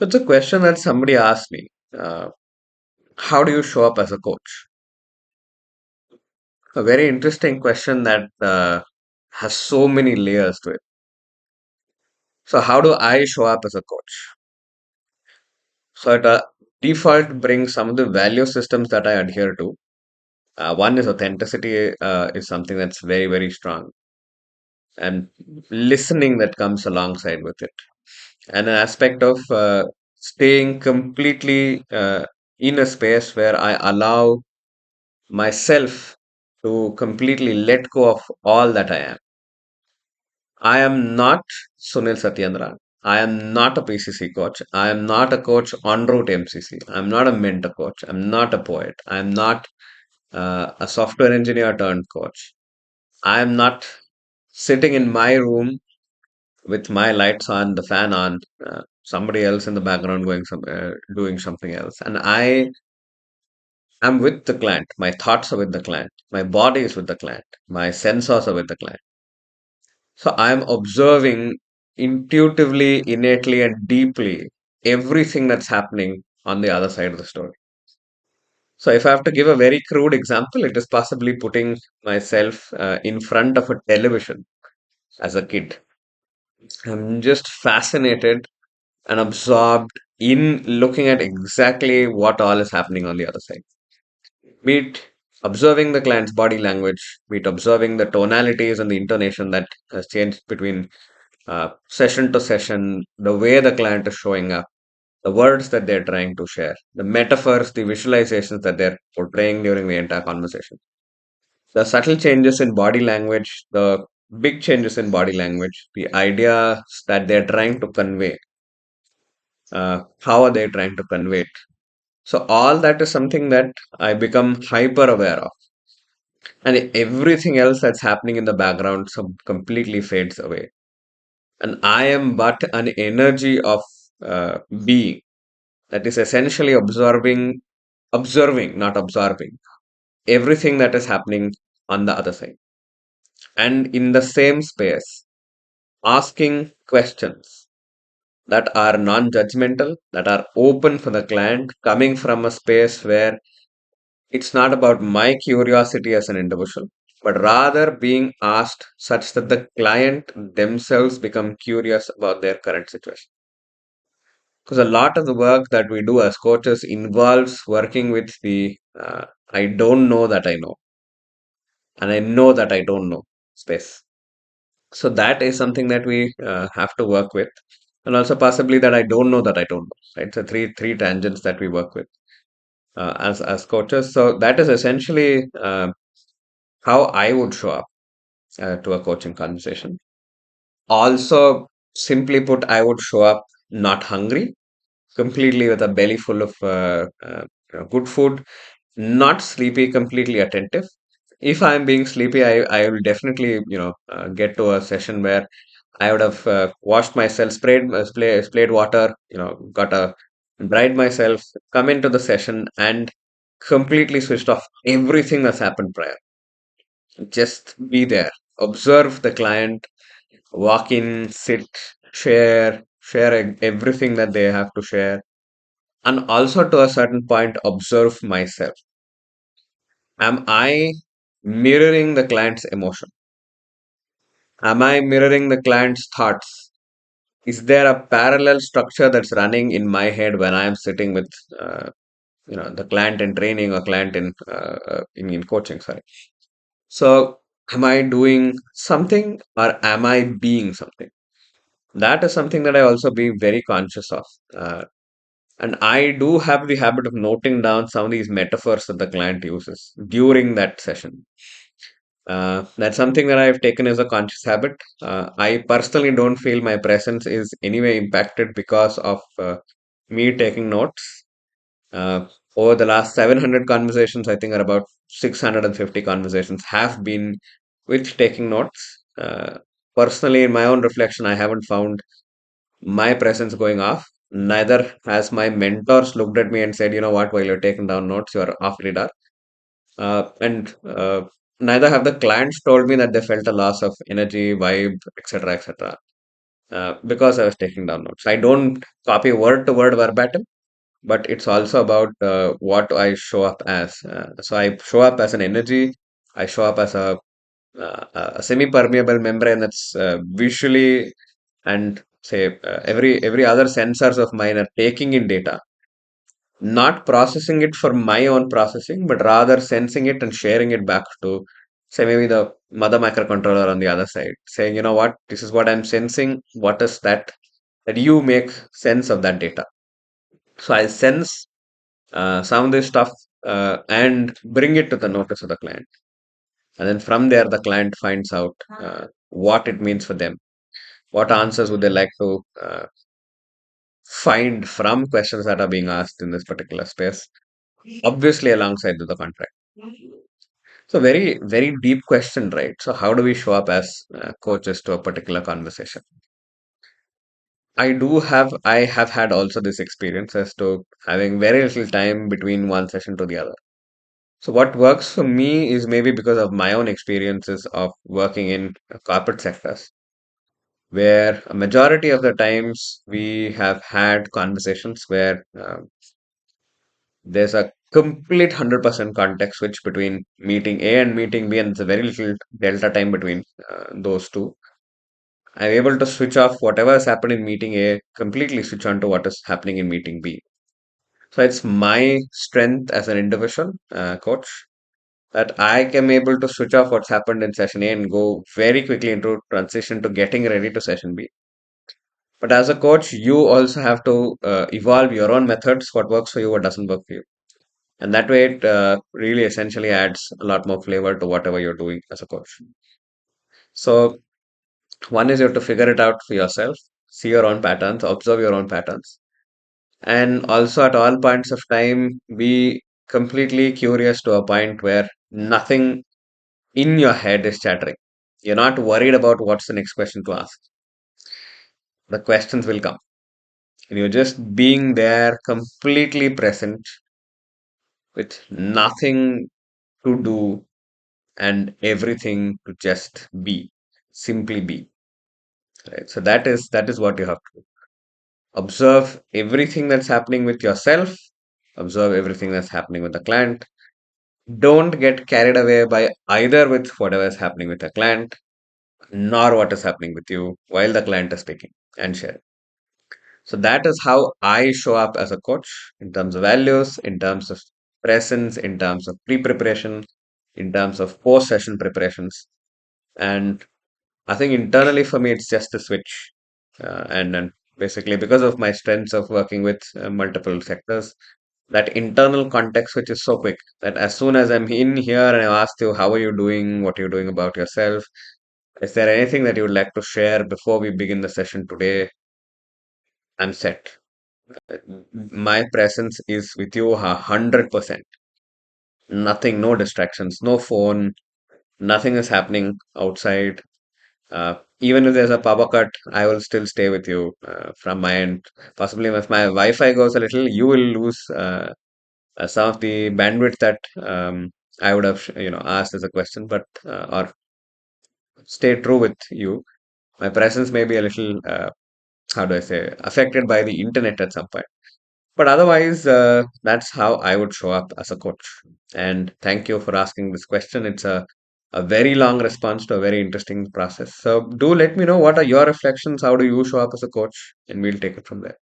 It's a question that somebody asked me. How do you show up as a coach? A very interesting question that has so many layers to it. So, how do I show up as a coach? So, at a default, brings some of the value systems that I adhere to. One is authenticity, is something that's very, very strong, and listening that comes alongside with it, and an aspect of staying completely in a space where I allow myself to completely let go of all that I am. I am not Sunil Satyendra. I am not a PCC coach. I am not a coach en route MCC. I'm not a mentor coach. I'm not a poet. I'm not a software engineer turned coach. I am not sitting in my room with my lights on, the fan on, somebody else in the background doing something else, and I am with the client. My thoughts are with the client. My body is with the client. My sensors are with the client. So I'm observing intuitively, innately, and deeply everything that's happening on the other side of the story. So if I have to give a very crude example, it is possibly putting myself in front of a television as a kid. I'm just fascinated and absorbed in looking at exactly what all is happening on the other side. Be it observing the client's body language, be it observing the tonalities and the intonation that has changed between session to session, the way the client is showing up, the words that they're trying to share, the metaphors, the visualizations that they're portraying during the entire conversation, the subtle changes in body language, the big changes in body language, the ideas that they're trying to convey, how are they trying to convey it. So, all that is something that I become hyper aware of. And everything else that's happening in the background completely fades away. And I am but an energy of being that is essentially observing, not absorbing, everything that is happening on the other side. And in the same space, asking questions that are non judgmental, that are open for the client, coming from a space where it's not about my curiosity as an individual, but rather being asked such that the client themselves become curious about their current situation. Because a lot of the work that we do as coaches involves working with the I don't know that I know, and I know that I don't know space. So that is something that we have to work with, and also possibly that I don't know that I don't know. Right, so three tangents that we work with as coaches. So that is essentially how I would show up to a coaching conversation. Also, simply put, I would show up not hungry, completely with a belly full of good food, not sleepy, completely attentive. If I'm being sleepy, I will definitely, get to a session where I would have washed myself, sprayed water, got a dried myself, come into the session and completely switched off everything that's happened prior. Just be there, observe the client, walk in, sit, share everything that they have to share, and also to a certain point, observe myself. Am I mirroring the client's emotion? Am I mirroring the client's thoughts? Is there a parallel structure that's running in my head when I am sitting with the client in training or client in coaching? Sorry. So, am I doing something or am I being something? That is something that I also be very conscious of. And I do have the habit of noting down some of these metaphors that the client uses during that session. That's something that I've taken as a conscious habit. I personally don't feel my presence is anyway impacted because of me taking notes. Uh, Over the last 700 conversations, I think are about 650 conversations have been with taking notes. Personally, in my own reflection, I haven't found my presence going off. Neither has my mentors looked at me and said, you know what, while you're taking down notes, you're off radar. And neither have the clients told me that they felt a loss of energy, vibe, etc., etc. because I was taking down notes. I don't copy word to word verbatim, but it's also about what I show up as. So I show up as an energy. I show up as a semi-permeable membrane that's visually and say every other sensors of mine are taking in data, not processing it for my own processing, but rather sensing it and sharing it back to, say, maybe the mother microcontroller on the other side, saying, you know what, this is what I'm sensing. What is that? That you make sense of that data. So I sense some of this stuff and bring it to the notice of the client. And then from there, the client finds out what it means for them. What answers would they like to find from questions that are being asked in this particular space, obviously alongside with the contract. So very, very deep question, right? So how do we show up as coaches to a particular conversation? I have had also this experience as to having very little time between one session to the other. So what works for me is maybe because of my own experiences of working in corporate sectors, where a majority of the times we have had conversations where there's a complete 100% context switch between meeting A and meeting B, and there's a very little delta time between those two. I'm able to switch off whatever has happened in meeting A, completely switch on to what is happening in meeting B. So it's my strength as an individual coach that I am able to switch off what's happened in session A and go very quickly into transition to getting ready to session B. But as a coach, you also have to evolve your own methods, what works for you, what doesn't work for you. And that way, it really essentially adds a lot more flavor to whatever you're doing as a coach. So, one is you have to figure it out for yourself, see your own patterns, observe your own patterns, and also at all points of time, be completely curious to a point where nothing in your head is chattering. You're not worried about what's the next question to ask. The questions will come. And you're just being there, completely present, with nothing to do and everything to just be, simply be. Right? So that is what you have to do. Observe everything that's happening with yourself, observe everything that's happening with the client. Don't get carried away by either with whatever is happening with the client, nor what is happening with you while the client is speaking and sharing. So that is how I show up as a coach in terms of values, in terms of presence, in terms of pre-preparation, in terms of post-session preparations. And I think internally for me, it's just a switch. And basically, because of my strengths of working with multiple sectors, that internal context switch is so quick that as soon as I'm in here and I ask you, how are you doing? What are you doing about yourself? Is there anything that you would like to share before we begin the session today? I'm set. My presence is with you 100%. Nothing, no distractions, no phone, nothing is happening outside. Even if there's a power cut, I will still stay with you from my end. Possibly, if my Wi-Fi goes a little, you will lose some of the bandwidth that I would have, asked as a question, but or stay true with you. My presence may be a little, how do I say, affected by the internet at some point. But otherwise, that's how I would show up as a coach. And thank you for asking this question. It's a very long response to a very interesting process. So do let me know what are your reflections? How do you show up as a coach? And we'll take it from there.